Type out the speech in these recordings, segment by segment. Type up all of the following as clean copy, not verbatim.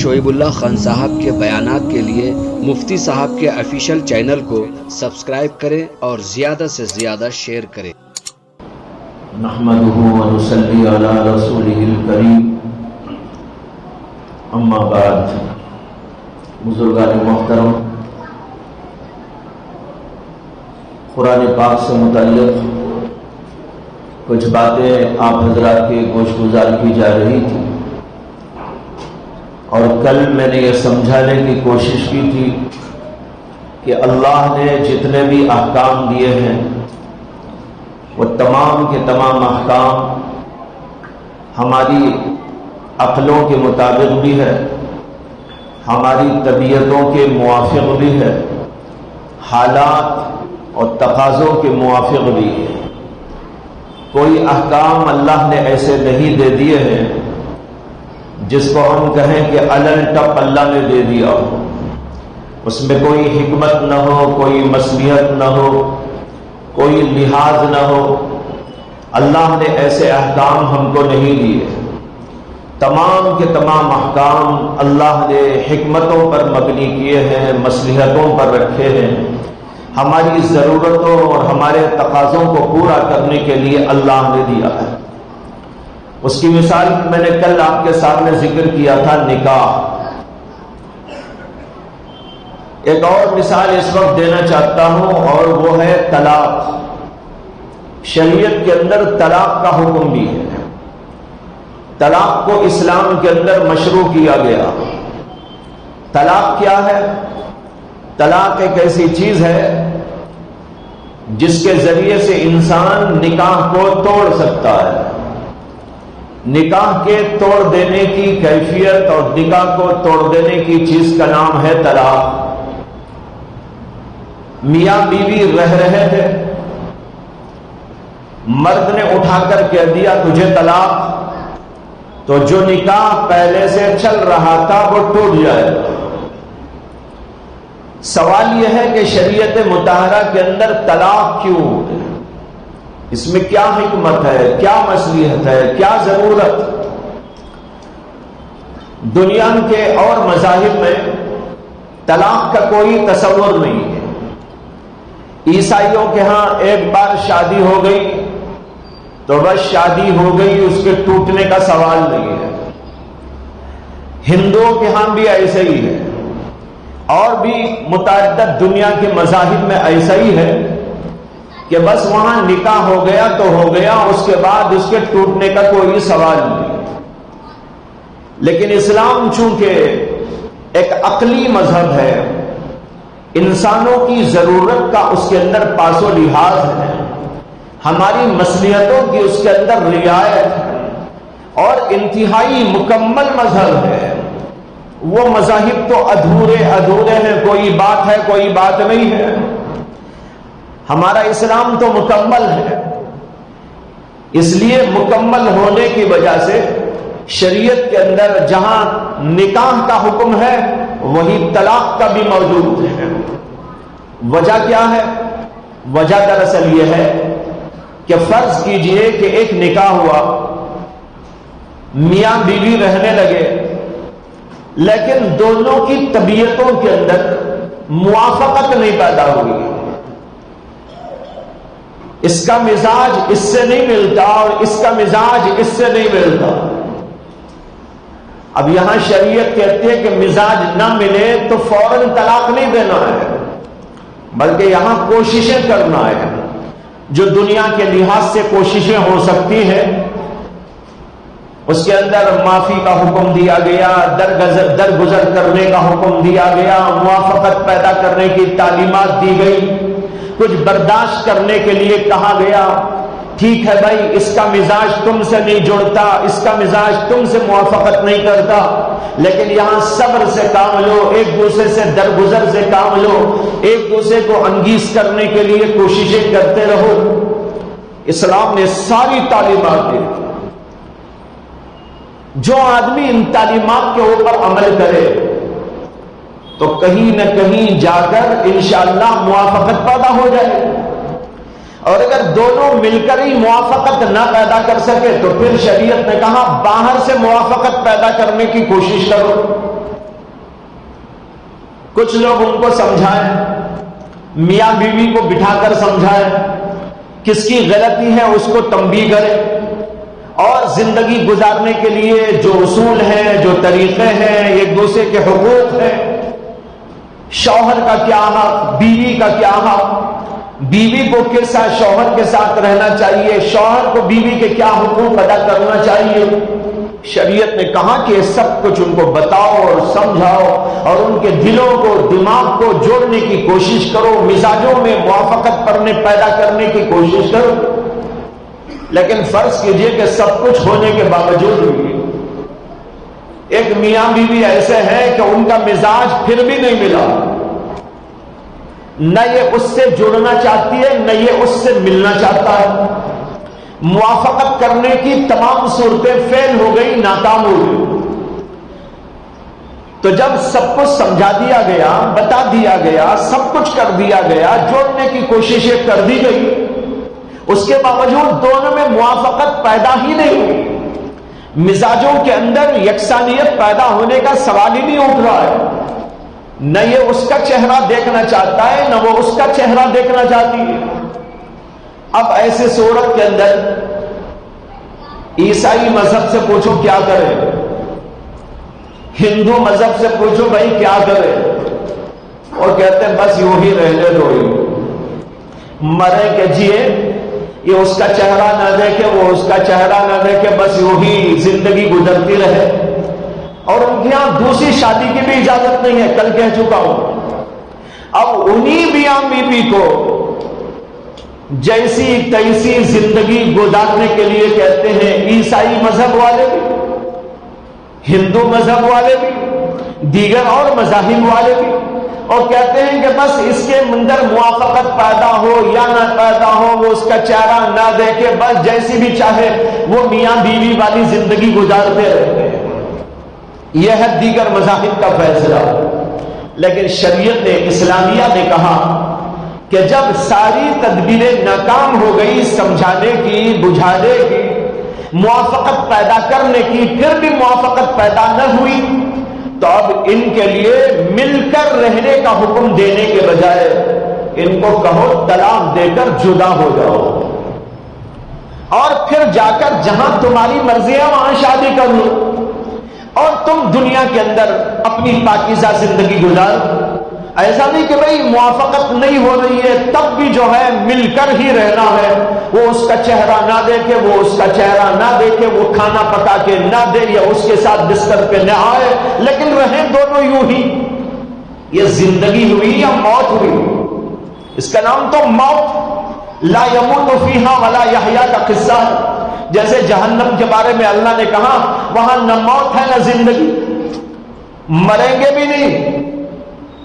شعیب اللہ خان صاحب کے بیانات کے لیے مفتی صاحب کے آفیشیل چینل کو سبسکرائب کریں اور زیادہ سے زیادہ شیئر کریں۔ نحمده ونصلي على رسوله الكريم، اما بعد۔ بزرگان محترم، قرآن پاک سے متعلق کچھ باتیں آپ حضرات کے گوش گزار کی جا رہی تھی، اور کل میں نے یہ سمجھانے کی کوشش کی تھی کہ اللہ نے جتنے بھی احکام دیے ہیں وہ تمام کے تمام احکام ہماری عقلوں کے مطابق بھی ہے، ہماری طبیعتوں کے موافق بھی ہے، حالات اور تقاضوں کے موافق بھی ہے۔ کوئی احکام اللہ نے ایسے نہیں دے دیے ہیں جس کو ہم کہیں کہ علل ٹپ اللہ نے دے دیا ہو، اس میں کوئی حکمت نہ ہو، کوئی مصلحت نہ ہو، کوئی لحاظ نہ ہو۔ اللہ نے ایسے احکام ہم کو نہیں دیے۔ تمام کے تمام احکام اللہ نے حکمتوں پر مبنی کیے ہیں، مصلحتوں پر رکھے ہیں، ہماری ضرورتوں اور ہمارے تقاضوں کو پورا کرنے کے لیے اللہ نے دیا ہے۔ اس کی مثال میں نے کل آپ کے سامنے ذکر کیا تھا، نکاح۔ ایک اور مثال اس وقت دینا چاہتا ہوں، اور وہ ہے طلاق۔ شریعت کے اندر طلاق کا حکم بھی ہے۔ طلاق کو اسلام کے اندر مشروع کیا گیا۔ طلاق کیا ہے؟ طلاق ایک ایسی چیز ہے جس کے ذریعے سے انسان نکاح کو توڑ سکتا ہے۔ نکاح کے توڑ دینے کی کیفیت اور نکاح کو توڑ دینے کی چیز کا نام ہے طلاق۔ میاں بیوی رہ رہے تھے، مرد نے اٹھا کر کہہ دیا تجھے طلاق، تو جو نکاح پہلے سے چل رہا تھا وہ ٹوٹ جائے۔ سوال یہ ہے کہ شریعت مطہرہ کے اندر طلاق کیوں؟ اس میں کیا حکمت ہے، کیا مصلحت ہے، کیا ضرورت؟ دنیا کے اور مذاہب میں طلاق کا کوئی تصور نہیں ہے۔ عیسائیوں کے ہاں ایک بار شادی ہو گئی تو بس شادی ہو گئی، اس کے ٹوٹنے کا سوال نہیں ہے۔ ہندوؤں کے ہاں بھی ایسا ہی ہے، اور بھی متعدد دنیا کے مذاہب میں ایسا ہی ہے کہ بس وہاں نکاح ہو گیا تو ہو گیا، اس کے بعد اس کے ٹوٹنے کا کوئی سوال نہیں۔ لیکن اسلام چونکہ ایک عقلی مذہب ہے، انسانوں کی ضرورت کا اس کے اندر پاس و لحاظ ہے، ہماری مصلحتوں کی اس کے اندر رعایت ہے، اور انتہائی مکمل مذہب ہے۔ وہ مذاہب تو ادھورے ہیں، کوئی بات ہے کوئی بات نہیں ہے۔ ہمارا اسلام تو مکمل ہے۔ اس لیے مکمل ہونے کی وجہ سے شریعت کے اندر جہاں نکاح کا حکم ہے وہی طلاق کا بھی موجود ہے۔ وجہ کیا ہے؟ وجہ دراصل یہ ہے کہ فرض کیجئے کہ ایک نکاح ہوا، میاں بیوی رہنے لگے، لیکن دونوں کی طبیعتوں کے اندر موافقت نہیں پیدا ہوئی۔ اس کا مزاج اس سے نہیں ملتا اور اس کا مزاج اس سے نہیں ملتا۔ اب یہاں شریعت کہتی ہے کہ مزاج نہ ملے تو فوراً طلاق نہیں دینا ہے، بلکہ یہاں کوششیں کرنا ہے۔ جو دنیا کے لحاظ سے کوششیں ہو سکتی ہیں اس کے اندر معافی کا حکم دیا گیا، درگزر کرنے کا حکم دیا گیا، موافقت پیدا کرنے کی تعلیمات دی گئی، کچھ برداشت کرنے کے لیے کہا گیا۔ ٹھیک ہے بھائی، اس کا مزاج تم سے نہیں جڑتا، اس کا مزاج تم سے موافقت نہیں کرتا، لیکن یہاں صبر سے کام لو، ایک دوسرے سے درگزر سے کام لو، ایک دوسرے کو انگیز کرنے کے لیے کوششیں کرتے رہو۔ اسلام نے ساری تعلیمات دی۔ جو آدمی ان تعلیمات کے اوپر عمل کرے تو کہیں نہ کہیں جا کر انشاءاللہ موافقت پیدا ہو جائے، اور اگر دونوں مل کر ہی موافقت نہ پیدا کر سکے تو پھر شریعت نے کہا باہر سے موافقت پیدا کرنے کی کوشش کرو۔ کچھ لوگ ان کو سمجھائیں، میاں بیوی کو بٹھا کر سمجھائیں، کس کی غلطی ہے اس کو تنبیہ کریں، اور زندگی گزارنے کے لیے جو اصول ہیں، جو طریقے ہیں، ایک دوسرے کے حقوق ہیں، شوہر کا کیا حق، بیوی کا کیا حق، بیوی کو کس طرح شوہر کے ساتھ رہنا چاہیے، شوہر کو بیوی کے کیا حقوق ادا کرنا چاہیے، شریعت نے کہا کہ سب کچھ ان کو بتاؤ اور سمجھاؤ، اور ان کے دلوں کو، دماغ کو جوڑنے کی کوشش کرو، مزاجوں میں موافقت پیدا کرنے کی کوشش کرو۔ لیکن فرض کیجئے کہ سب کچھ ہونے کے باوجود بھی ایک میاں بیوی ایسے ہیں کہ ان کا مزاج پھر بھی نہیں ملا، نہ یہ اس سے جڑنا چاہتی ہے، نہ یہ اس سے ملنا چاہتا ہے، موافقت کرنے کی تمام صورتیں فیل ہو گئی، ناکام ہو گئی۔ تو جب سب کچھ سمجھا دیا گیا، بتا دیا گیا، سب کچھ کر دیا گیا، جوڑنے کی کوششیں کر دی گئی، اس کے باوجود دونوں میں موافقت پیدا ہی نہیں ہوئی، مزاجوں کے اندر یکسانیت پیدا ہونے کا سوال ہی نہیں اٹھ رہا ہے، نہ یہ اس کا چہرہ دیکھنا چاہتا ہے، نہ وہ اس کا چہرہ دیکھنا چاہتی ہے۔ اب ایسے صورت کے اندر عیسائی مذہب سے پوچھو کیا کرے، ہندو مذہب سے پوچھو بھائی کیا کرے، اور کہتے ہیں بس یوں ہی رہنے دو، مرے کہ جیے، یہ اس کا چہرہ نہ دیکھے، وہ اس کا چہرہ نہ دیکھے، بس یوں ہی زندگی گزرتی رہے۔ اور ان کے یہاں دوسری شادی کی بھی اجازت نہیں ہے، کل کہہ چکا ہوں۔ اب انہی میاں بیوی کو جیسی تیسی زندگی گزارنے کے لیے کہتے ہیں عیسائی مذہب والے بھی، ہندو مذہب والے بھی، دیگر اور مذاہب والے بھی، اور کہتے ہیں کہ بس اس کے اندر موافقت پیدا ہو یا نہ پیدا ہو، وہ اس کا چہرہ نہ دیکھے، بس جیسی بھی چاہے وہ میاں بیوی والی زندگی گزارتے رہتے ہیں۔ یہ ہے دیگر مذاہب کا فیصلہ۔ لیکن شریعت نے، اسلامیہ نے کہا کہ جب ساری تدبیریں ناکام ہو گئی سمجھانے کی، بجھانے کی، موافقت پیدا کرنے کی، پھر بھی موافقت پیدا نہ ہوئی، تو اب ان کے لیے مل کر رہنے کا حکم دینے کے بجائے ان کو کہو طلاق دے کر جدا ہو جاؤ، اور پھر جا کر جہاں تمہاری مرضی ہے وہاں شادی کر لو، اور تم دنیا کے اندر اپنی پاکیزہ زندگی گزار۔ ایسا نہیں کہ بھئی موافقت نہیں ہو رہی ہے تب بھی جو ہے مل کر ہی رہنا ہے، وہ اس کا چہرہ نہ دیکھے، وہ اس کا چہرہ نہ دیکھے، وہ کھانا پکا کے نہ دے یا اس کے ساتھ بستر پہ نہ آئے، لیکن رہیں دونوں یوں ہی۔ یہ زندگی ہوئی یا موت ہوئی؟ اس کا نام تو موت، لا یموت فیہا ولا یحییٰ کا قصہ ہے۔ جیسے جہنم کے بارے میں اللہ نے کہا وہاں نہ موت ہے نہ زندگی، مریں گے بھی نہیں،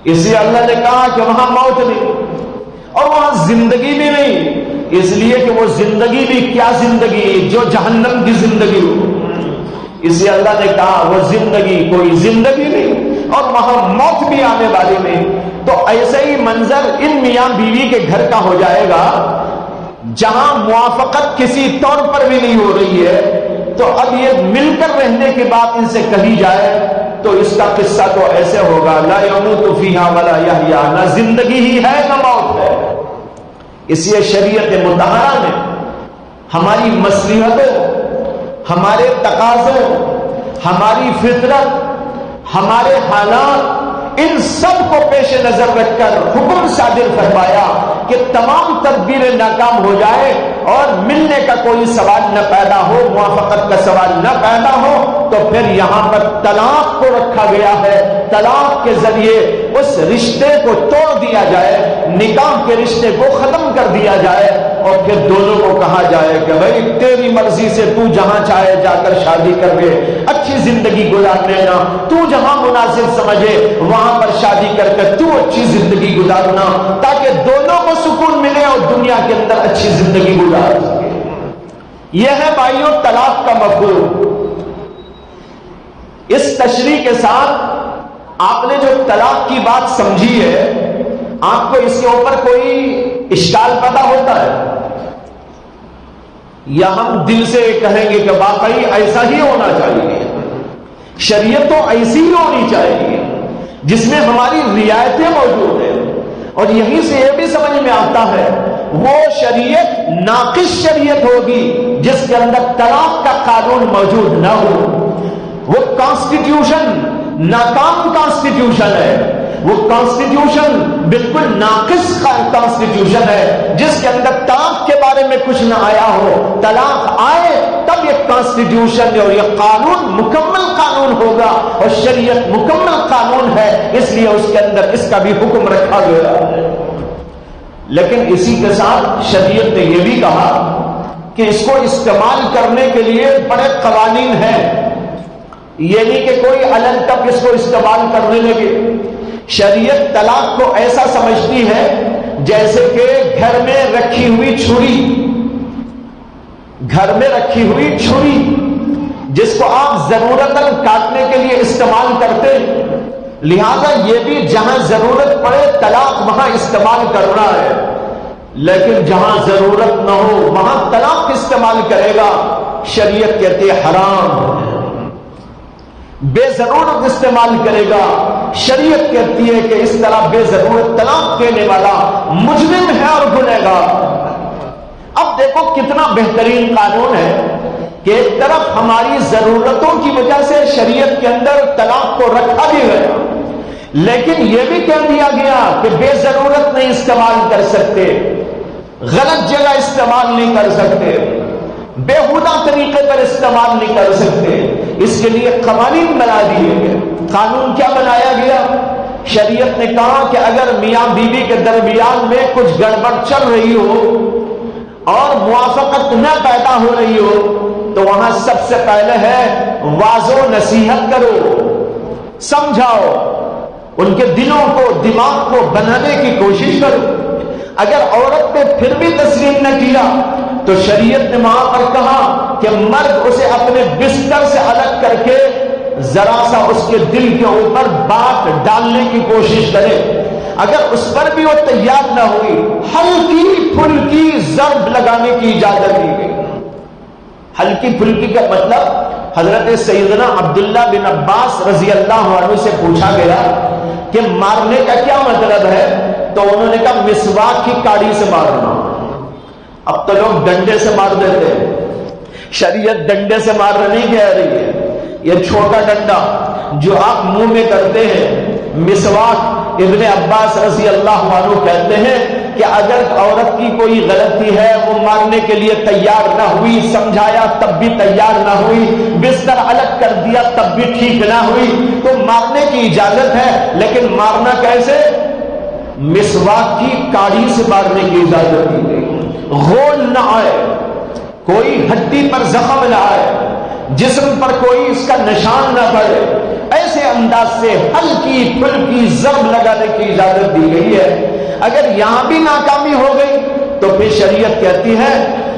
اس لیے اللہ نے کہا کہ وہاں موت نہیں، اور وہاں زندگی بھی نہیں، اس لیے کہ وہ زندگی بھی کیا زندگی جو جہنم کی زندگی ہو، اس لیے اللہ نے کہا وہ زندگی کوئی زندگی نہیں، اور وہاں موت بھی آنے والی نہیں۔ تو ایسے ہی منظر ان میاں بیوی کے گھر کا ہو جائے گا جہاں موافقت کسی طور پر بھی نہیں ہو رہی ہے، تو اب یہ مل کر رہنے کی بات ان سے کہی جائے تو اس کا قصہ تو ایسے ہوگا، لا یموت فیہا ولا یحییٰ، نہ زندگی ہی ہے نہ موت ہے۔ اس لیے شریعت مطہرہ نے ہماری مصلحتوں، ہمارے تقاضوں، ہماری فطرت، ہمارے حالات، ان سب کو پیش نظر رکھ کر حکم صادر فرمایا کہ تمام تدبیریں ناکام ہو جائے اور ملنے کا کوئی سوال نہ پیدا ہو، موافقت کا سوال نہ پیدا ہو، تو پھر یہاں پر طلاق کو رکھا گیا ہے۔ طلاق کے ذریعے اس رشتے کو توڑ دیا جائے، نکاح کے رشتے کو ختم کر دیا جائے، اور پھر دونوں کو کہا جائے کہ بھائی تیری مرضی سے تو جہاں چاہے جا کر شادی کر لے، اچھی زندگی گزار لینا، تو جہاں مناسب سمجھے وہاں پر شادی کر کے تو اچھی زندگی گزارنا، تاکہ دونوں کو سکون ملے اور دنیا کے اندر اچھی زندگی گزار سکے۔ یہ ہے بھائیوں طلاق کا مفہوم۔ اس تشریح کے ساتھ آپ نے جو طلاق کی بات سمجھی ہے، آپ کو اس کے اوپر کوئی اشکال پیدا ہوتا ہے، یا ہم دل سے کہیں گے کہ واقعی ایسا ہی ہونا چاہیے، شریعت تو ایسی ہی ہونی چاہیے، جس میں ہماری رعایتیں موجود ہیں. اور یہیں سے یہ بھی سمجھ میں آتا ہے وہ شریعت ناقص شریعت ہوگی جس کے اندر طلاق کا قانون موجود نہ ہو. وہ کانسٹیٹیوشن ناکام کانسٹیٹیوشن ہے. وہ کانسٹیٹیوشن بالکل ناقص کانسٹیٹیوشن ہے جس کے اندر طلاق کے بارے میں کچھ نہ آیا ہو. طلاق آئے تب یہ کانسٹیٹیوشن اور یہ قانون مکمل قانون ہوگا. اور شریعت مکمل قانون ہے اس لیے اس کے اندر اس کا بھی حکم رکھا گیا ہے. لیکن اسی کے ساتھ شریعت نے یہ بھی کہا کہ اس کو استعمال کرنے کے لیے بڑے قوانین ہیں. یہ نہیں کہ کوئی الگ تک اس کو استعمال کرنے لگے. شریعت طلاق کو ایسا سمجھتی ہے جیسے کہ گھر میں رکھی ہوئی چھری، گھر میں رکھی ہوئی چھری جس کو آپ ضرورتاً کاٹنے کے لیے استعمال کرتے. لہذا یہ بھی جہاں ضرورت پڑے طلاق وہاں استعمال کرنا ہے، لیکن جہاں ضرورت نہ ہو وہاں طلاق استعمال کرے گا شریعت کہتی ہے حرام. بے ضرورت استعمال کرے گا شریعت کہتی ہے کہ اس طرح بے ضرورت طلاق دینے والا مجرم ہے اور گنہگار. اب دیکھو کتنا بہترین قانون ہے کہ ایک طرف ہماری ضرورتوں کی وجہ سے شریعت کے اندر طلاق کو رکھا بھی گیا، لیکن یہ بھی کہہ دیا گیا کہ بے ضرورت نہیں استعمال کر سکتے، غلط جگہ استعمال نہیں کر سکتے، بےہودہ طریقے پر استعمال نہیں کر سکتے. اس کے لیے قوانین بنا دیے گئے. قانون کیا بنایا گیا؟ شریعت نے کہا کہ اگر میاں بیوی کے درمیان میں کچھ گڑبڑ چل رہی ہو اور موافقت نہ پیدا ہو رہی ہو تو وہاں سب سے پہلے ہے واضح نصیحت کرو، سمجھاؤ، ان کے دلوں کو دماغ کو بنانے کی کوشش کرو. اگر عورت نے پھر بھی تسلیم نہ کیا تو شریعت نے وہاں پر کہا کہ مرد اسے اپنے بستر سے الگ کر کے ذرا سا اس کے دل کے اوپر بات ڈالنے کی کوشش کرے. اگر اس پر بھی وہ تیار نہ ہوئی ہلکی پھلکی ضرب لگانے کی اجازت دی گئی. ہلکی پھلکی کا مطلب حضرت سیدنا عبداللہ بن عباس رضی اللہ عنہ سے پوچھا گیا کہ مارنے کا کیا مطلب ہے؟ تو انہوں نے کہا مسواک کی کاڑی سے مارنا. اب تو لوگ ڈنڈے سے مار دیتے ہیں. شریعت ڈنڈے سے مارنا نہیں کہہ رہی ہے. یہ چھوٹا ڈنڈا جو آپ منہ میں کرتے ہیں مسواک. ابن عباس رضی اللہ عنہ کہتے ہیں کہ اگر عورت کی کوئی غلطی ہے وہ مارنے کے لیے تیار نہ ہوئی، سمجھایا تب بھی تیار نہ ہوئی، بستر الگ کر دیا تب بھی ٹھیک نہ ہوئی تو مارنے کی اجازت ہے. لیکن مارنا کیسے؟ مسواک کی کاڑی سے مارنے کی اجازت دی گئی. غول نہ آئے، کوئی ہڈی پر زخم نہ آئے، جسم پر کوئی اس کا نشان نہ پڑے، ایسے انداز سے ہلکی پھلکی ضرب لگانے کی اجازت دی گئی ہے. اگر یہاں بھی ناکامی ہو گئی تو پھر شریعت کہتی ہے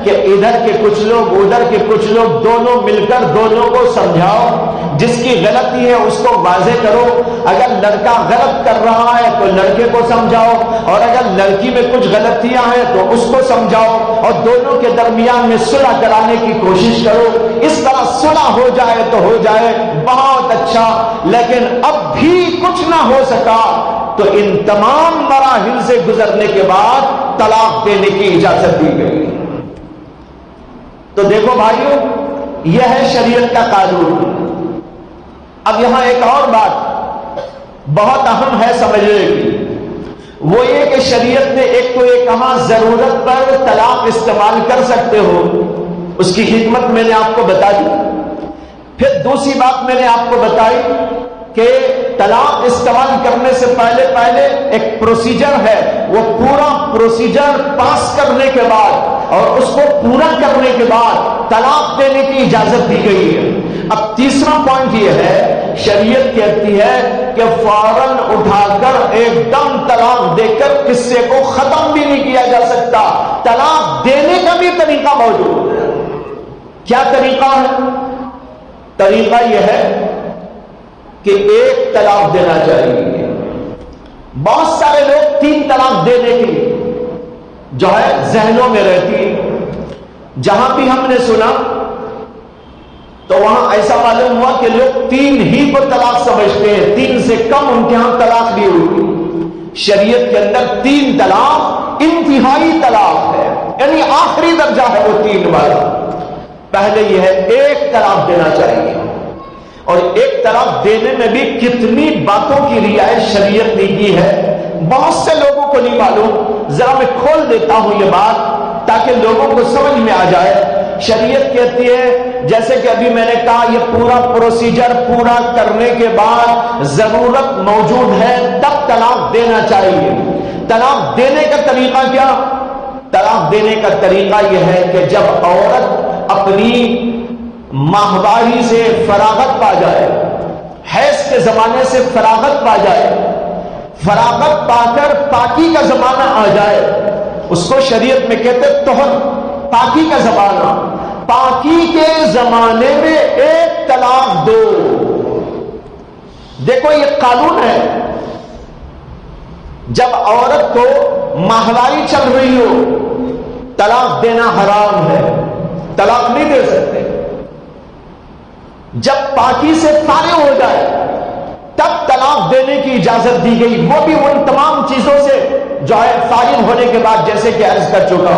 کہ ادھر کے کچھ لوگ ادھر کے کچھ لوگ دونوں مل کر دونوں کو سمجھاؤ. جس کی غلطی ہے اس کو واضح کرو. اگر لڑکا غلط کر رہا ہے تو لڑکے کو سمجھاؤ، اور اگر لڑکی میں کچھ غلطیاں ہیں تو اس کو سمجھاؤ، اور دونوں کے درمیان میں صلح کرانے کی کوشش کرو. اس طرح صلح ہو جائے تو ہو جائے بہت اچھا. لیکن اب بھی کچھ نہ ہو سکا تو ان تمام مراحل سے گزرنے کے بعد طلاق دینے کی اجازت دی گئی. تو دیکھو بھائیو، یہ ہے شریعت کا قانون. اب یہاں ایک اور بات بہت اہم ہے سمجھنے کی، وہ یہ کہ شریعت نے ایک تو یہ کہا ضرورت پر طلاق استعمال کر سکتے ہو، اس کی حکمت میں نے آپ کو بتا دی. پھر دوسری بات میں نے آپ کو بتائی کہ طلاق استعمال کرنے سے پہلے ایک پروسیجر ہے، وہ پورا پروسیجر پاس کرنے کے بعد اور اس کو پورا کرنے کے بعد طلاق دینے کی اجازت دی گئی ہے. اب تیسرا پوائنٹ یہ ہے، شریعت کہتی ہے کہ فوراً اٹھا کر ایک دم طلاق دے کر قصے کو ختم بھی نہیں کیا جا سکتا. طلاق دینے کا بھی طریقہ موجود ہے. کیا طریقہ ہے؟ طریقہ یہ ہے کہ ایک طلاق دینا چاہیے. بہت سارے لوگ 3 طلاق دینے کی جو ہے ذہنوں میں رہتی. جہاں بھی ہم نے سنا تو وہاں ایسا معلوم ہوا کہ لوگ 3 ہی کو طلاق سمجھتے ہیں، 3 سے کم ان کے ہاں طلاق نہیں ہوتی۔ شریعت کے اندر 3 طلاق انتہائی طلاق ہے، یعنی آخری درجہ ہے وہ 3 والا۔ پہلے یہ ہے 1 طلاق دینا چاہیے، اور 1 طلاق دینے میں بھی کتنی باتوں کی رعایت شریعت نے کی ہے بہت سے لوگوں کو نہیں معلوم۔ ذرا میں کھول دیتا ہوں یہ بات تاکہ لوگوں کو سمجھ میں آ جائے۔ شریعت کہتی ہے، جیسے کہ ابھی میں نے کہا، یہ پورا پروسیجر پورا کرنے کے بعد ضرورت موجود ہے تب طلاق دینا چاہیے۔ طلاق دینے کا طریقہ کیا؟ طلاق دینے کا طریقہ یہ ہے کہ جب عورت اپنی ماہواری سے فراغت پا جائے، حیض کے زمانے سے فراغت پا جائے، فراغت پا کر پاکی کا زمانہ آ جائے، اس کو شریعت میں کہتے طہر، پاکی کا زمانہ۔ پاکی کے زمانے میں 1 طلاق دو۔ دیکھو یہ قانون ہے، جب عورت کو ماہواری چل رہی ہو طلاق دینا حرام ہے، طلاق نہیں دے سکتے۔ جب پاکی سے فارغ ہو جائے تب طلاق دینے کی اجازت دی گئی، وہ بھی ان تمام چیزوں سے جو ہے فارغ ہونے کے بعد، جیسے کہ عرض کر چکا۔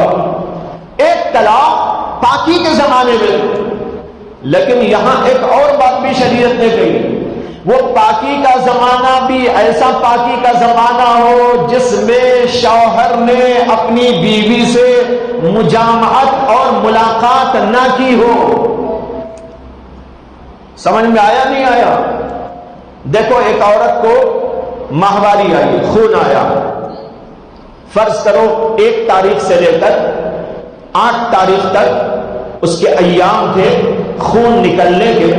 1 طلاق پاکی کے زمانے میں، لیکن یہاں ایک اور بات بھی شریعت نے کہی، وہ پاکی کا زمانہ بھی ایسا پاکی کا زمانہ ہو جس میں شوہر نے اپنی بیوی سے مجامعت اور ملاقات نہ کی ہو۔ سمجھ میں آیا نہیں آیا؟ دیکھو ایک عورت کو ماہواری آئی، خون آیا، فرض کرو 1 تاریخ سے لے کر 8 تاریخ تک اس کے ایام تھے خون نکلنے کے،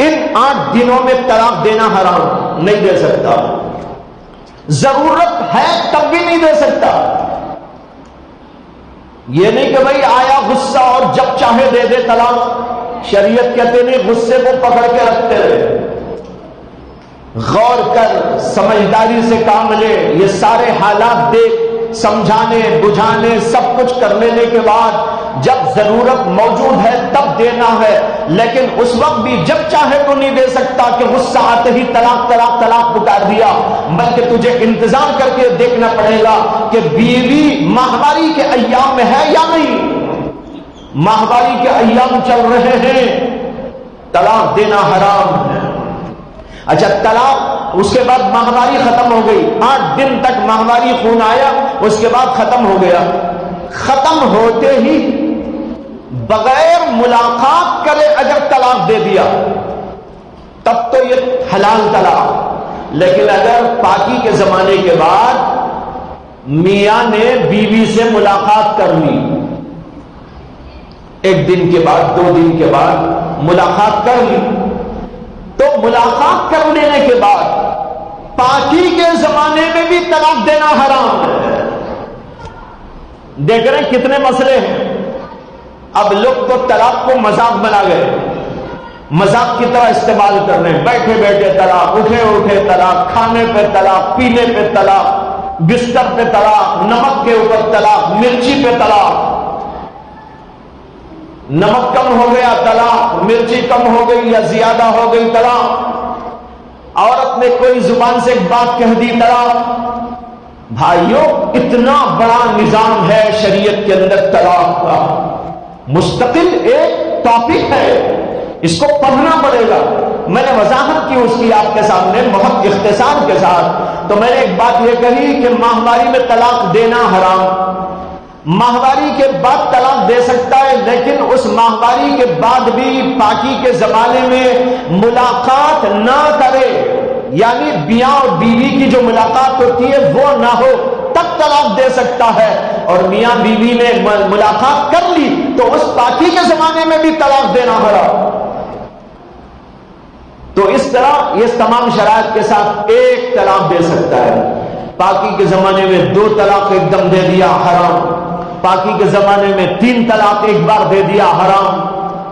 ان 8 دنوں میں طلاق دینا حرام، نہیں دے سکتا۔ ضرورت ہے تب بھی نہیں دے سکتا۔ یہ نہیں کہ بھائی آیا غصہ اور جب چاہے دے دے طلاق۔ شریعت کہتے نہیں، غصے کو پکڑ کے رکھتے رہے، غور کر سمجھداری سے کام لے، یہ سارے حالات دیکھ، سمجھانے بجھانے سب کچھ کر لینے کے بعد جب ضرورت موجود ہے تب دینا ہے، لیکن اس وقت بھی جب چاہے تو نہیں دے سکتا کہ غصہ آتے ہی طلاق طلاق طلاق پکار دیا، بلکہ تجھے انتظار کر کے دیکھنا پڑے گا کہ بیوی ماہواری کے ایام میں ہے یا نہیں۔ ماہواری کے ایام چل رہے ہیں، طلاق دینا حرام ہے۔ اچھا طلاق، اس کے بعد ماہواری ختم ہو گئی، 8 دن تک ماہواری خون آیا، اس کے بعد ختم ہو گیا، ختم ہوتے ہی بغیر ملاقات کرے اگر طلاق دے دیا تب تو یہ حلال طلاق۔ لیکن اگر پاکی کے زمانے کے بعد میاں نے بیوی سے ملاقات کر لی، 1 دن کے بعد 2 دن کے بعد ملاقات کر لی، تو ملاقات کر لینے کے بعد پاکی کے زمانے میں بھی طلاق دینا حرام ہے۔ دیکھ رہے ہیں کتنے مسئلے ہیں۔ اب لوگ تو طلاق کو مذاق بنا گئے، مذاق کی طرح استعمال کر رہے ہیں، بیٹھے بیٹھے طلاق، اٹھے اٹھے طلاق، کھانے پہ طلاق، پینے پہ طلاق، بستر پہ طلاق، نمک کے اوپر طلاق، مرچی پہ طلاق، نمک کم ہو گیا طلاق، مرچی کم ہو گئی یا زیادہ ہو گئی طلاق، عورت نے کوئی زبان سے ایک بات کہہ دی طلاق۔ بھائیوں اتنا بڑا نظام ہے شریعت کے اندر طلاق کا، مستقل ایک ٹاپک ہے، اس کو پڑھنا پڑے گا۔ میں نے وضاحت کی اس کی آپ کے سامنے بہت اختصار کے ساتھ، تو میں نے ایک بات یہ کہی کہ ماہواری میں طلاق دینا حرام، ماہواری کے بعد طلاق دے سکتا ہے، لیکن اس ماہواری کے بعد بھی پاکی کے زمانے میں ملاقات نہ کرے، یعنی میاں اور بیوی کی جو ملاقات ہوتی ہے وہ نہ ہو، تب طلاق دے سکتا ہے۔ اور میاں بیوی نے ملاقات کر لی تو اس پاکی کے زمانے میں بھی طلاق دینا حرام۔ تو اس طرح یہ تمام شرائط کے ساتھ 1 طلاق دے سکتا ہے۔ پاکی کے زمانے میں 2 طلاق ایک دم دے دیا حرام، پاکی کے زمانے میں 3 طلاق ایک بار دے دیا حرام۔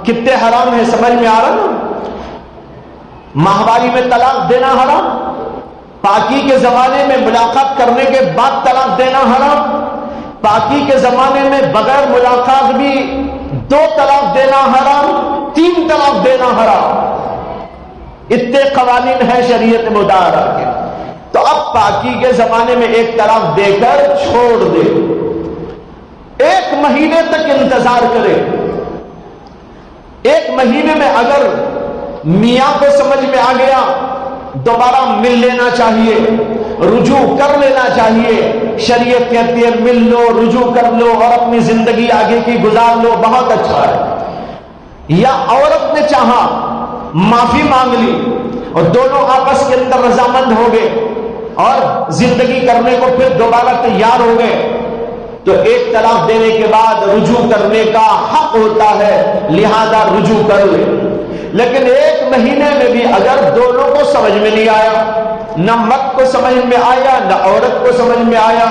کتنے حرام ہیں سمجھ میں آ رہا نا؟ ماہواری میں طلاق دینا حرام، پاکی کے زمانے میں ملاقات کرنے کے بعد طلاق دینا حرام، پاکی کے زمانے میں بغیر ملاقات بھی 2 طلاق دینا حرام، 3 طلاق دینا حرام. اتنے قوانین ہیں شریعت مطالعہ کے. تو اب پاکی کے زمانے میں 1 طلاق دے کر چھوڑ دے, 1 مہینے تک انتظار کرے. 1 مہینے میں اگر میاں کو سمجھ میں آ گیا دوبارہ مل لینا چاہیے, رجوع کر لینا چاہیے. شریعت کہتی ہے مل لو, رجوع کر لو اور اپنی زندگی آگے کی گزار لو, بہت اچھا ہے. یا عورت نے چاہا معافی مانگ لی اور دونوں آپس کے اندر رضامند ہو گئے اور زندگی کرنے کو پھر دوبارہ تیار ہو گئے, تو 1 طلاق دینے کے بعد رجوع کرنے کا حق ہوتا ہے, لہذا رجوع کر لے. لیکن 1 مہینے میں بھی اگر دونوں کو سمجھ میں نہیں آیا, نہ مرد کو سمجھ میں آیا نہ عورت کو سمجھ میں آیا,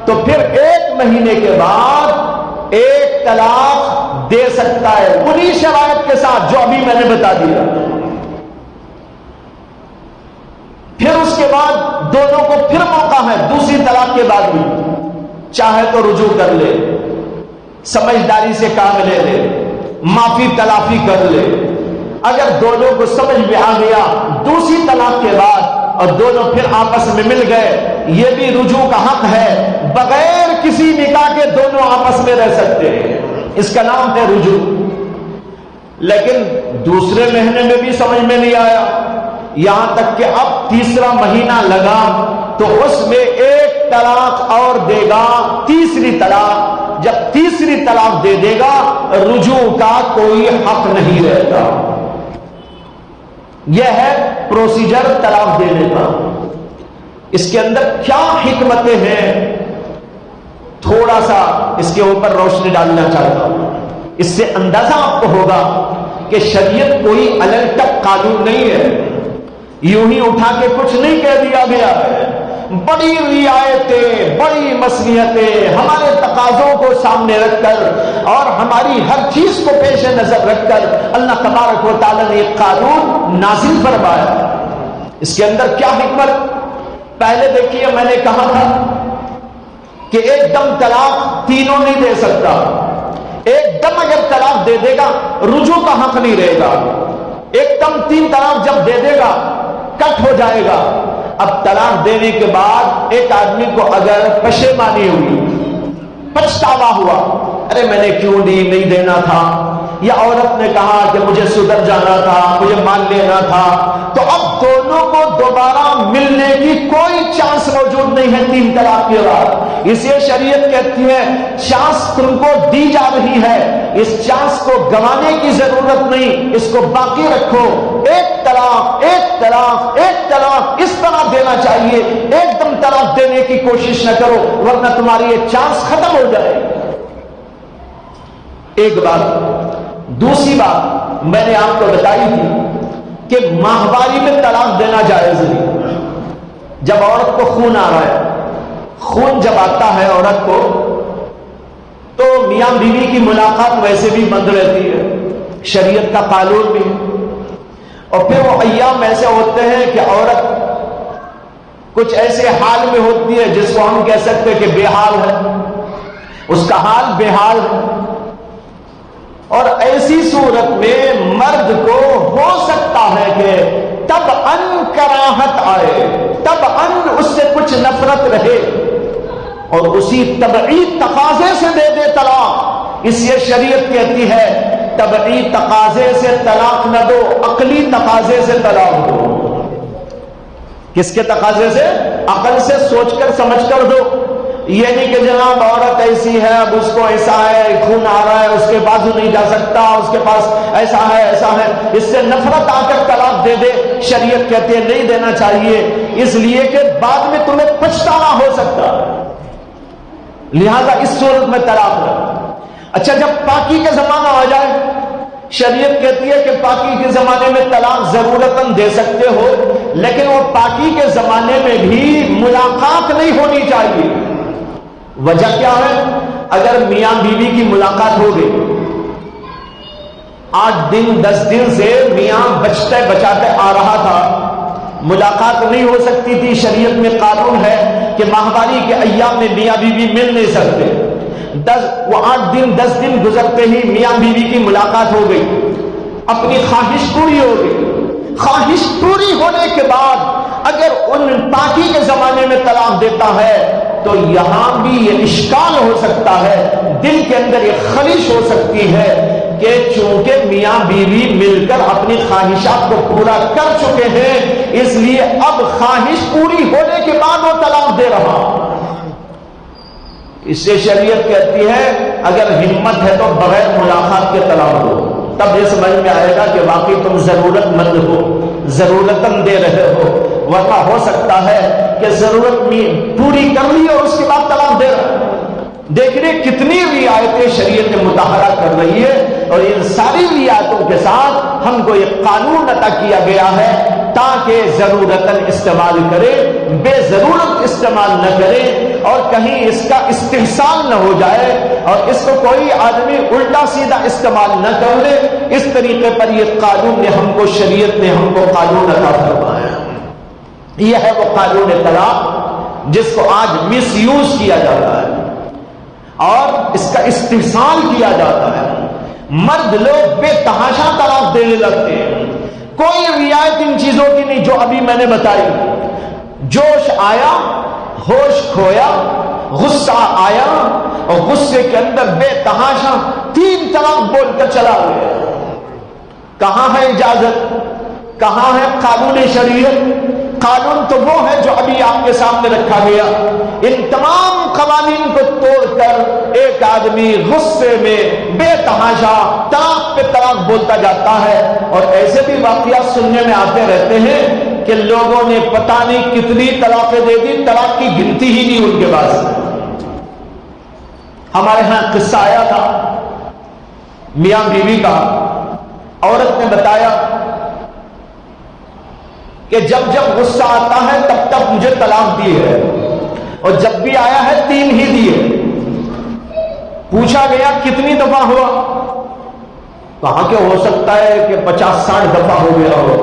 تو پھر 1 مہینے کے بعد 1 طلاق دے سکتا ہے انہی شرائط کے ساتھ جو ابھی میں نے بتا دیا. پھر اس کے بعد دونوں کو پھر موقع ہے دوسری طلاق کے بعد بھی, چاہے تو رجوع کر لے, سمجھداری سے کام لے لے, معافی تلافی کر لے. اگر دونوں کو سمجھ میں آ گیا دوسری طلاق کے بعد اور دونوں پھر آپس میں مل گئے, یہ بھی رجوع کا حق ہے, بغیر کسی نکاح کے دونوں آپس میں رہ سکتے ہیں, اس کا نام ہے رجوع. لیکن دوسرے مہینے میں بھی سمجھ میں نہیں آیا, یہاں تک کہ اب تیسرا مہینہ لگا تو اس میں 1 طلاق اور دے گا, تیسری طلاق. جب تیسری طلاق دے دے گا رجوع کا کوئی حق نہیں رہتا. یہ ہے پروسیجر طلاق دینے کا. اس کے اندر کیا حکمتیں ہیں, تھوڑا سا اس کے اوپر روشنی ڈالنا چاہتا ہوں. اس سے اندازہ آپ کو ہوگا کہ شریعت کوئی الگ قانون نہیں ہے, یوں ہی اٹھا کے کچھ نہیں کہہ دیا گیا ہے. بڑی رعایتیں, بڑی مصلحتیں ہمارے تقاضوں کو سامنے رکھ کر اور ہماری ہر چیز کو پیش نظر رکھ کر اللہ تبارک و تعالیٰ نے ایک قانون نازل فرمایا. اس کے اندر کیا حکمت؟ پہلے دیکھیے, میں نے کہا تھا کہ ایک دم طلاق تینوں نہیں دے سکتا. ایک دم اگر طلاق دے دے گا رجوع کا حق نہیں رہے گا. ایک دم 3 طلاق جب دے دے گا کٹ ہو جائے گا. اب طلاق دینے کے بعد ایک آدمی کو اگر پشیمانی ہوئی, پچھتاوا ہوا, ارے میں نے کیوں دی, نہیں دینا تھا, یا عورت نے کہا کہ مجھے سدھر جانا تھا, مجھے مان لینا تھا, تو اب دونوں کو دوبارہ ملنے کی کوئی چانس موجود نہیں ہے 3 طلاق کے بعد. اس لیے شریعت کہتی ہے چانس تم کو دی جا رہی ہے, اس چانس کو گنوانے کی ضرورت نہیں, اس کو باقی رکھو. 1 طلاق 1 طلاق 1 طلاق اس طرح دینا چاہیے. ایک دم طلاق دینے کی کوشش نہ کرو ورنہ تمہاری یہ چانس ختم ہو جائے. ایک بات. دوسری بات میں نے آپ کو بتائی تھی کہ ماہواری میں طلاق دینا جائز نہیں. جب عورت کو خون آ رہا ہے, خون جب آتا ہے عورت کو تو میاں بیوی کی ملاقات ویسے بھی بند رہتی ہے, شریعت کا قانون بھی. اور پھر وہ ایام ایسے ہوتے ہیں کہ عورت کچھ ایسے حال میں ہوتی ہے جس کو ہم کہہ سکتے ہیں کہ بے حال ہے, اس کا حال بے حال ہے. اور ایسی صورت میں مرد کو ہو سکتا ہے کہ تب ان کراہت آئے, تب ان اس سے کچھ نفرت رہے اور اسی طبعی تقاضے سے دے دے طلاق. اس لیے شریعت کہتی ہے طبعی تقاضے سے طلاق نہ دو, عقلی تقاضے سے طلاق دو. کس کے تقاضے سے؟ عقل سے, سوچ کر سمجھ کر دو. یہ نہیں کہ جناب عورت ایسی ہے, اب اس کو ایسا ہے, خون آ رہا ہے, اس کے بازو نہیں جا سکتا, اس کے پاس ایسا ہے ایسا ہے, اس سے نفرت آ کر طلاق دے دے. شریعت کہتی ہے نہیں دینا چاہیے, اس لیے کہ بعد میں تمہیں پچھتانا ہو سکتا ہے, لہذا اس صورت میں طلاق ہے. اچھا, جب پاکی کا زمانہ آ جائے, شریعت کہتی ہے کہ پاکی کے زمانے میں طلاق ضرورتاً دے سکتے ہو, لیکن وہ پاکی کے زمانے میں بھی ملاقات نہیں ہونی چاہیے. وجہ کیا ہے؟ اگر میاں بیوی کی ملاقات ہو گئی, 8 دن 10 دن سے میاں بچتے بچاتے آ رہا تھا, ملاقات نہیں ہو سکتی تھی. شریعت میں قانون ہے کہ ماہواری کے ایام میں میاں بیوی مل نہیں سکتے. وہ 8 دن 10 دن گزرتے ہی میاں بیوی کی ملاقات ہو گئی, اپنی خواہش پوری ہوگی، خواہش پوری ہونے کے بعد اگر ان پاکی کے زمانے میں طلاق دیتا ہے تو یہاں بھی یہ اشکال ہو سکتا ہے، دل کے اندر یہ خلش ہو سکتی ہے کہ چونکہ میاں بیوی مل کر اپنی خواہشات کو پورا کر چکے ہیں، اس لیے اب خواہش پوری ہونے کے بعد وہ طلاق دے رہا۔ اس سے شریعت کہتی ہے اگر ہمت ہے تو بغیر ملاقات کے طلاق دو، تب یہ سمجھ میں آئے گا کہ واقعی تم ضرورت مند ہو، ضرورتاً دے رہے ہو، ورنہ ہو سکتا ہے کہ ضرورت پوری کر لی اور اس کے بعد طلاق دے رہا۔ دیکھنے کتنی رعایتیں شریعت مطہرہ کر رہی ہے، اور ان ساری رعایتوں کے ساتھ ہم کو یہ قانون عطا کیا گیا ہے تاکہ ضرورتاً استعمال کرے، بے ضرورت استعمال نہ کرے، اور کہیں اس کا استحصال نہ ہو جائے اور اس کو کوئی آدمی الٹا سیدھا استعمال نہ کر لے۔ اس طریقے پر یہ قانون نے ہم کو، شریعت نے ہم کو قانون عطا فرمایا۔ یہ ہے وہ قانون طلاق جس کو آج مس یوز کیا جاتا ہے اور اس کا استحصال کیا جاتا ہے۔ مرد لوگ بے تحاشا طلاق دینے لگتے ہیں، کوئی رعایت ان چیزوں کی نہیں جو ابھی میں نے بتائی۔ جوش آیا، ہوش کھویا، غصہ آیا اور غصے کے اندر بے تحاشا 3 طلاق بول کر چلا گیا۔ کہاں ہے اجازت؟ کہاں ہے قانون شریعت؟ قانون تو وہ ہے جو ابھی آپ کے سامنے رکھا گیا۔ ان تمام قوانین کو توڑ کر ایک آدمی غصے میں بے تحاشا طلاق پہ طلاق بولتا جاتا ہے، اور ایسے بھی واقعات سننے میں آتے رہتے ہیں کہ لوگوں نے پتہ نہیں کتنی طلاقیں دے دی، طلاق کی گنتی ہی نہیں ان کے پاس۔ ہمارے ہاں قصہ آیا تھا میاں بیوی کا، عورت نے بتایا کہ جب جب غصہ آتا ہے تب تب مجھے طلاق دی ہے، اور جب بھی آیا ہے 3 ہی دیے۔ پوچھا گیا کتنی دفعہ ہوا؟ کہاں کہ ہو سکتا ہے کہ 50-60 دفعہ ہو گیا ہو۔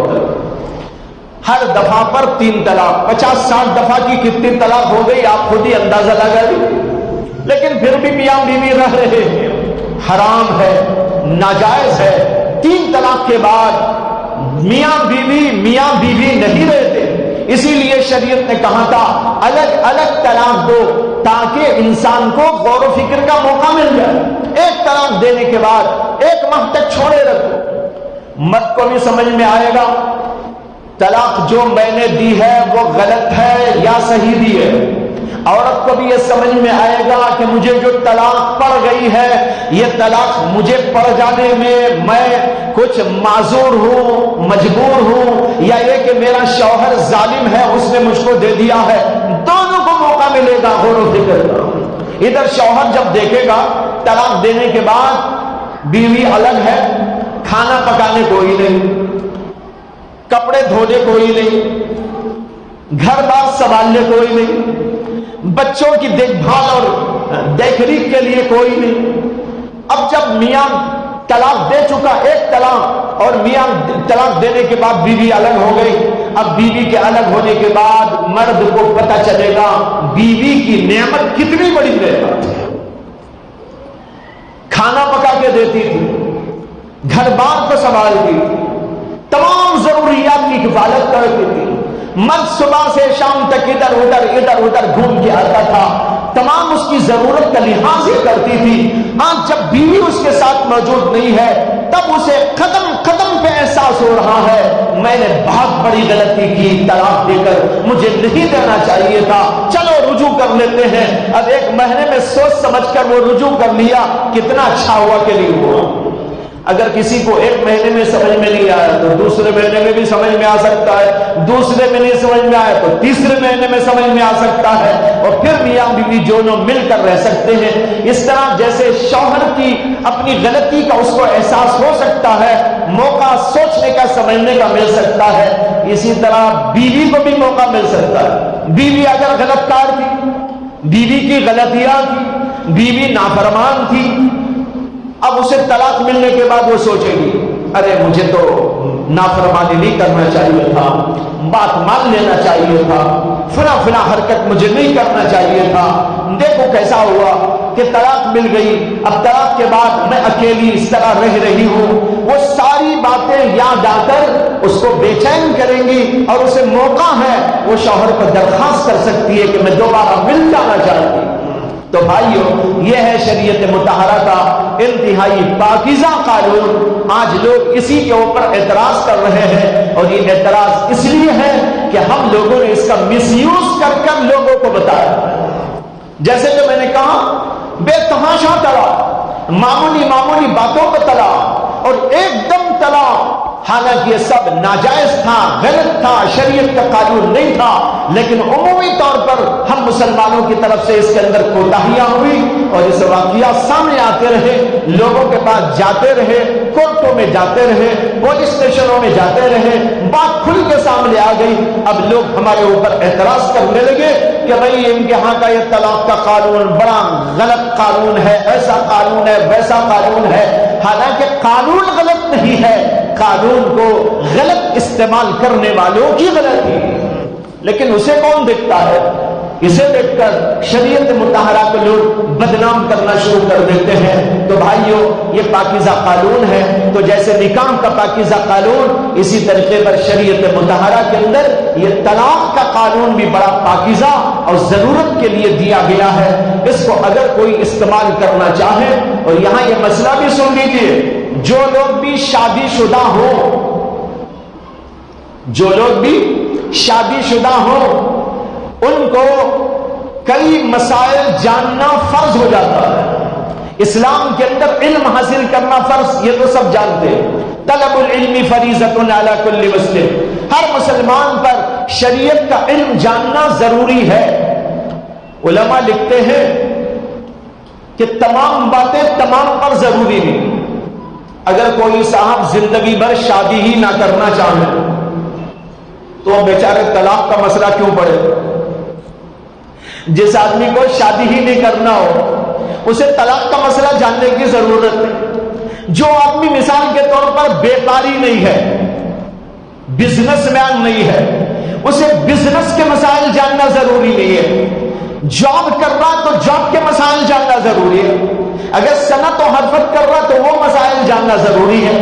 ہر دفعہ پر 3 طلاق، 50-60 دفعہ کی کتنی طلاق ہو گئی آپ خود ہی اندازہ لگا لیجیے۔ لیکن پھر بھی میاں بیوی رہ رہے ہیں، حرام ہے، ناجائز ہے۔ 3 طلاق کے بعد میاں بیوی نہیں رہتے، اسی لیے شریعت نے کہا تھا الگ الگ طلاق دو تاکہ انسان کو غور و فکر کا موقع مل جائے۔ ایک طلاق دینے کے بعد 1 ماہ تک چھوڑے رکھو، مرد کو بھی سمجھ میں آئے گا طلاق جو میں نے دی ہے وہ غلط ہے یا صحیح دی ہے، عورت کو بھی یہ سمجھ میں آئے گا کہ مجھے جو طلاق پڑ گئی ہے یہ طلاق مجھے پڑ جانے میں کچھ معذور ہوں، مجبور ہوں، یا یہ کہ میرا شوہر ظالم ہے اس نے مجھ کو دے دیا ہے۔ دونوں کو موقع ملے گا غور و فکر کا۔ ادھر شوہر جب دیکھے گا طلاق دینے کے بعد بیوی الگ ہے، کھانا پکانے کوئی نہیں، کپڑے دھونے کوئی نہیں، گھر بار سنبھالنے کوئی نہیں، بچوں کی دیکھ بھال اور دیکھ ریکھ کے لیے کوئی نہیں۔ اب جب میاں طلاق دے چکا 1 طلاق، اور میاں طلاق دینے کے بعد بیوی الگ ہو گئی، اب بیوی کے الگ ہونے کے بعد مرد کو پتہ چلے گا بیوی کی نعمت کتنی بڑی نعمت ہے۔ کھانا پکا کے دیتی تھی، گھر بار کو سنبھالتی تھی، تمام ضروریات کی حفاظت کرتی تھی۔ مرد صبح سے شام تک ادھر ادھر گھوم کے آتا تھا، تمام اس کی ضرورت کا لحاظ یہ کرتی تھی۔ آج جب بیوی اس کے ساتھ موجود نہیں ہے تب اسے قدم قدم پہ احساس ہو رہا ہے میں نے بہت بڑی غلطی کی، طلاق دے کر مجھے نہیں دینا چاہیے تھا، چلو رجوع کر لیتے ہیں۔ اب 1 مہینے میں سوچ سمجھ کر وہ رجوع کر لیا، کتنا اچھا ہوا کہ نہیں ہوا۔ اگر کسی کو 1 مہینے میں سمجھ میں نہیں آیا تو دوسرے مہینے میں بھی سمجھ میں آ سکتا ہے، دوسرے میں نہیں سمجھ میں آیا تو تیسرے مہینے میں سمجھ میں آ سکتا ہے، اور پھر میاں بیوی دونوں مل کر رہ سکتے ہیں۔ اس طرح جیسے شوہر کی اپنی غلطی کا اس کو احساس ہو سکتا ہے، موقع سوچنے کا سمجھنے کا مل سکتا ہے، اسی طرح بیوی کو بھی موقع مل سکتا ہے۔ بیوی اگر غلط کار تھی، بیوی کی غلطیاں تھی، بیوی نافرمان تھی، اب اسے طلاق ملنے کے بعد وہ سوچے گی ارے مجھے تو نافرمانی نہیں کرنا چاہیے تھا، بات مان لینا چاہیے تھا، فلاں حرکت مجھے نہیں کرنا چاہیے تھا، دیکھو کیسا ہوا کہ طلاق مل گئی، اب طلاق کے بعد میں اکیلی اس طرح رہ رہی ہوں، وہ ساری باتیں یاد آ کر اس کو بے چین کریں گی اور اسے موقع ہے وہ شوہر کو درخواست کر سکتی ہے کہ میں دوبارہ مل جانا چاہتی ہوں۔ تو بھائیو، یہ ہے شریعت مطہرہ کا انتہائی پاکیزہ قانون۔ آج لوگ اسی کے اوپر اعتراض کر رہے ہیں، اور یہ اعتراض اس لیے ہے کہ ہم لوگوں نے اس کا مس یوز کر کر لوگوں کو بتایا۔ جیسے کہ میں نے کہا، بے تحاشا طلاق، معمولی باتوں پہ طلاق، اور ایک دم طلاق، حالانکہ یہ سب ناجائز تھا، غلط تھا، شریعت کا قانون نہیں تھا، لیکن عمومی طور پر ہم مسلمانوں کی طرف سے اس کے اندر کوتاہیاں ہوئی، اور اس واقعات سامنے آتے رہے، لوگوں کے پاس جاتے رہے، کورٹوں میں جاتے رہے، پولیس اسٹیشنوں میں جاتے رہے، بات کھل کے سامنے آ گئی۔ اب لوگ ہمارے اوپر اعتراض کرنے لگے کہ بھائی ان کے ہاں کا یہ طلاق کا قانون بڑا غلط قانون ہے، ایسا قانون ہے، ویسا قانون ہے۔ حالانکہ قانون غلط نہیں ہے، قانون کو غلط استعمال کرنے والوں کی غلطی، لیکن اسے کون دیکھتا ہے؟ اسے دیکھ کر شریعت مطہرہ کو لوگ بدنام کرنا شروع کر دیتے ہیں۔ تو بھائیو، یہ پاکیزہ قانون ہے، تو جیسے نکاح کا پاکیزہ قانون، اسی طریقے پر شریعت مطہرہ کے اندر یہ طلاق کا قانون بھی بڑا پاکیزہ اور ضرورت کے لیے دیا گیا ہے۔ اس کو اگر کوئی استعمال کرنا چاہے، اور یہاں یہ مسئلہ بھی سن لیجیے، جو لوگ بھی شادی شدہ ہوں، جو لوگ بھی شادی شدہ ہوں، ان کو کئی مسائل جاننا فرض ہو جاتا ہے۔ اسلام کے اندر علم حاصل کرنا فرض، یہ تو سب جانتے ہیں۔ طلب العلم فریضۃ علی کل مسلم، ہر مسلمان پر شریعت کا علم جاننا ضروری ہے۔ علماء لکھتے ہیں کہ تمام باتیں تمام پر ضروری نہیں۔ اگر کوئی صاحب زندگی بھر شادی ہی نہ کرنا چاہے تو بیچارے طلاق کا مسئلہ کیوں پڑے؟ جس آدمی کو شادی ہی نہیں کرنا ہو اسے طلاق کا مسئلہ جاننے کی ضرورت نہیں۔ جو آدمی مثال کے طور پر بیکاری نہیں ہے، بزنس مین نہیں ہے، اسے بزنس کے مسائل جاننا ضروری نہیں ہے۔ جاب کر رہا تو جاب کے مسائل جاننا ضروری ہے۔ اگر صنعت و حرفت کر رہا تو وہ مسائل جاننا ضروری ہے،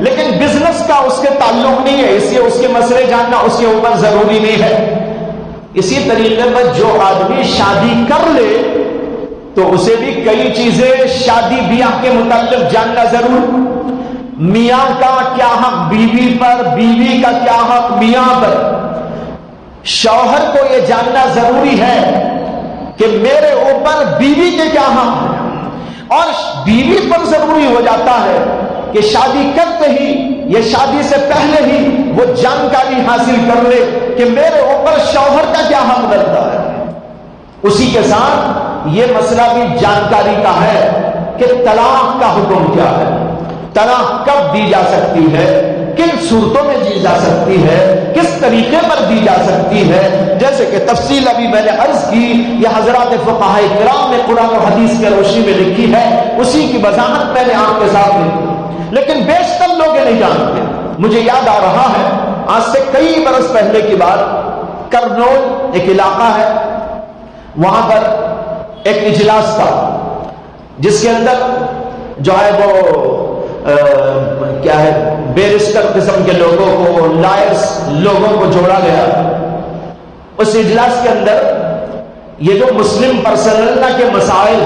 لیکن بزنس کا اس کے تعلق نہیں ہے، اس لیے اس کے مسئلے جاننا اس کے اوپر ضروری نہیں ہے۔ اسی طریقے پر جو آدمی شادی کر لے تو اسے بھی کئی چیزیں شادی بیاہ کے متعلق جاننا ضرور۔ میاں کا کیا حق بیوی پر، بیوی کا کیا حق میاں پر۔ شوہر کو یہ جاننا ضروری ہے کہ میرے اوپر بیوی کے کیا حق ہیں، اور بیوی پر ضروری ہو جاتا ہے کہ شادی کرتے ہی یا شادی سے پہلے ہی وہ جانکاری حاصل کر لے کہ میرے اوپر شوہر کا کیا حق بنتا ہے۔ اسی کے ساتھ یہ مسئلہ بھی جانکاری کا ہے کہ طلاق کا حکم کیا ہے، طلاق کب دی جا سکتی ہے، کن صورتوں میں دی جا سکتی ہے، کس طریقے پر دی جا سکتی ہے۔ جیسے کہ تفصیل ابھی میں نے عرض کی، یہ حضرات فقہاء کرام نے قرآن و حدیث کے روشنی میں لکھی ہے، اسی کی وضاحت میں نے آپ کے ساتھ لکھی، لیکن بیشتر لوگ نہیں جانتے۔ مجھے یاد آ رہا ہے آج سے کئی برس پہلے کی بات، کرنول ایک علاقہ ہے، وہاں پر ایک اجلاس تھا جس کے اندر جو ہے وہ کیا ہے بیرسٹر قسم کے لوگوں کو، لائرز لوگوں کو جوڑا گیا۔ اس اجلاس کے اندر یہ جو مسلم پرسنل کے مسائل،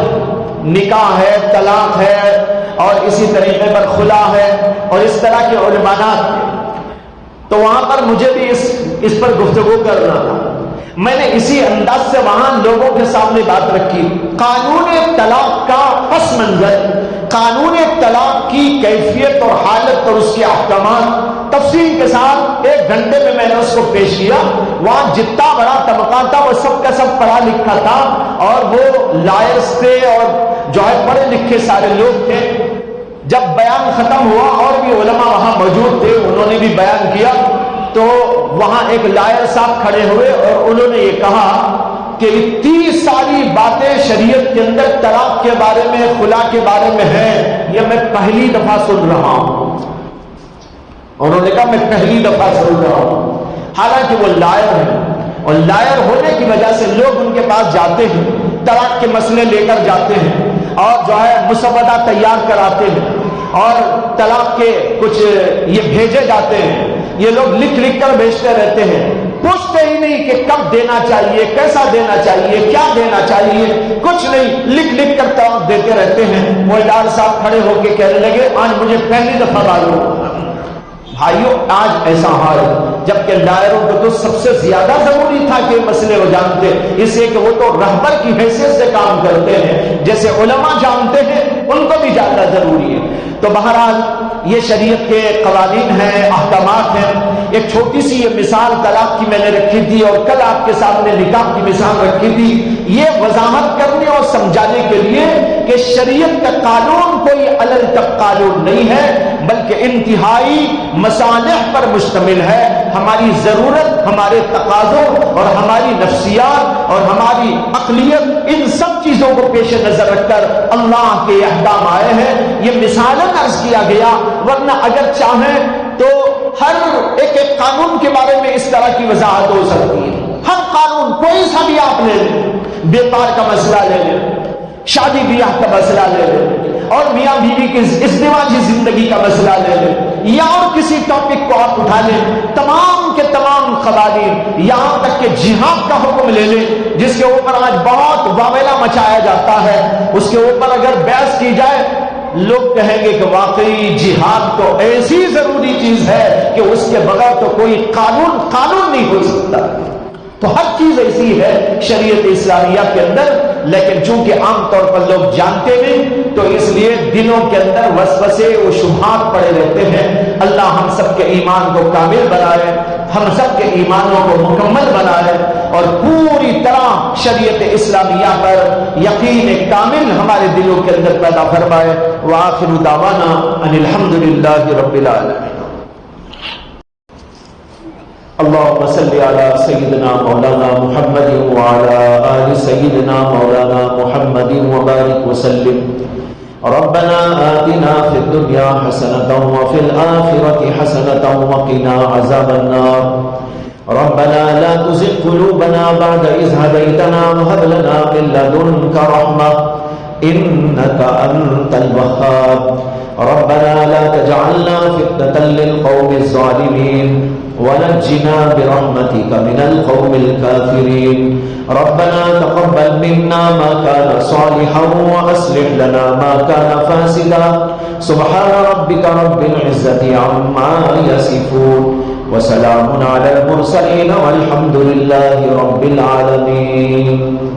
نکاح ہے، طلاق ہے، اور اسی طریقے پر خلا ہے، اور اس طرح کے علمانات، تو وہاں پر مجھے بھی اس پر گفتگو کرنا تھا۔ میں نے اسی انداز سے وہاں لوگوں کے سامنے بات رکھی۔ قانون طلاق کا پس منظر، قانون طلاق کی کیفیت اور حالت اور اس کے احکامات تفصیل کے ساتھ 1 گھنٹے میں میں نے اس کو پیش کیا۔ وہاں جتنا بڑا طبقہ تھا وہ سب کا سب پڑھا لکھا تھا، اور وہ لائرز تھے اور جو ہے پڑھے لکھے سارے لوگ تھے۔ جب بیان ختم ہوا اور بھی علماء وہاں موجود تھے، انہوں نے بھی بیان کیا، تو وہاں ایک لائر صاحب کھڑے ہوئے اور انہوں نے یہ کہا کہ اتنی ساری باتیں شریعت کے اندر طلاق کے بارے میں، خلا کے بارے میں ہیں، یہ میں پہلی دفعہ سن رہا ہوں۔ انہوں نے کہا میں پہلی دفعہ سن رہا ہوں، حالانکہ وہ لائر ہیں، اور لائر ہونے کی وجہ سے لوگ ان کے پاس جاتے ہیں، طلاق کے مسئلے لے کر جاتے ہیں، اور جو ہے مسودہ تیار کراتے ہیں، اور طلاق کے کچھ یہ بھیجے جاتے ہیں، یہ لوگ لکھ لکھ کر بھیجتے رہتے ہیں، پوچھتے ہی نہیں کہ کب دینا چاہیے، کیسا دینا چاہیے، کیا دینا چاہیے، کچھ نہیں، لکھ لکھ کر طلاق دیتے رہتے ہیں۔ مولدار صاحب کھڑے ہو کے کہنے لگے آج مجھے پہلی دفعہ معلوم۔ بھائیو آج ایسا حال، جبکہ دائروں کو تو سب سے زیادہ ضروری تھا کہ مسئلے وہ جانتے، اس لیے کہ وہ تو رہبر کی حیثیت سے کام کرتے ہیں، جیسے علماء جانتے ہیں ان کو بھی جاننا ضروری ہے۔ تو بہرحال یہ شریعت کے قوانین ہیں، احکامات ہیں۔ ایک چھوٹی سی یہ مثال طلاق کی میں نے رکھی تھی، اور کل آپ کے سامنے نکاح کی مثال رکھی تھی، یہ وضاحت کرنے اور سمجھانے کے لیے کہ شریعت کا قانون کوئی علل تک قانون نہیں ہے، بلکہ انتہائی مصالح پر مشتمل ہے۔ ہماری ضرورت، ہمارے تقاضوں اور ہماری نفسیات اور ہماری عقلیت، ان سب چیزوں کو پیش نظر رکھ کر اللہ کے احکام آئے ہیں۔ یہ مثالاً عرض کیا گیا، ورنہ اگر چاہیں تو ہر ایک قانون کے بارے میں اس طرح کی وضاحت ہو سکتی ہے۔ ہر قانون کوئی سا بھی آپ لے لیں، بیمار کا مسئلہ لے لیں، شادی بیاہ کا مسئلہ لے لیں، اور میاں بیوی کی ازدواجی زندگی کا مسئلہ لے لیں، یا اور کسی ٹاپک کو آپ اٹھا لیں، تمام کے تمام قوانین، یہاں تک کہ جہاد کا حکم لے لیں جس کے اوپر آج بہت واویلا مچایا جاتا ہے، اس کے اوپر اگر بحث کی جائے لوگ کہیں گے کہ واقعی جہاد تو ایسی ضروری چیز ہے کہ اس کے بغیر تو کوئی قانون نہیں ہو سکتا۔ تو ہر چیز ایسی ہے شریعت اسلامیہ کے اندر، لیکن چونکہ عام طور پر لوگ جانتے نہیں تو اس لیے دلوں کے اندر وسوسے و شبہات پڑے رہتے ہیں۔ اللہ ہم سب کے ایمان کو کامل بنائے، ہم سب کے ایمانوں کو مکمل بنائے، اور پوری طرح شریعت اسلامیہ پر یقین کامل ہمارے دلوں کے اندر پیدا فرمائے۔ وآخر دعوانا ان الحمدللہ رب العالمین۔ اللهم صل على سيدنا مولانا محمد وعلى آل سيدنا مولانا محمد وبارك وسلم۔ ربنا آتنا في الدنيا حسنة وفي الآخرة حسنة وقنا عذاب النار۔ ربنا لا تزغ قلوبنا بعد إذ هديتنا وهب لنا من لدنك رحمة إنك أنت الوهاب۔ ربنا لا تجعلنا فتنة للقوم الظالمين ونجنا برحمتك من القوم الكافرين۔ ربنا تقبل منا ما كان صالحا وأصلح لنا ما كان فاسدا۔ سبحان ربك رب العزة عما يصفون وسلام على المرسلين والحمد لله رب العالمين۔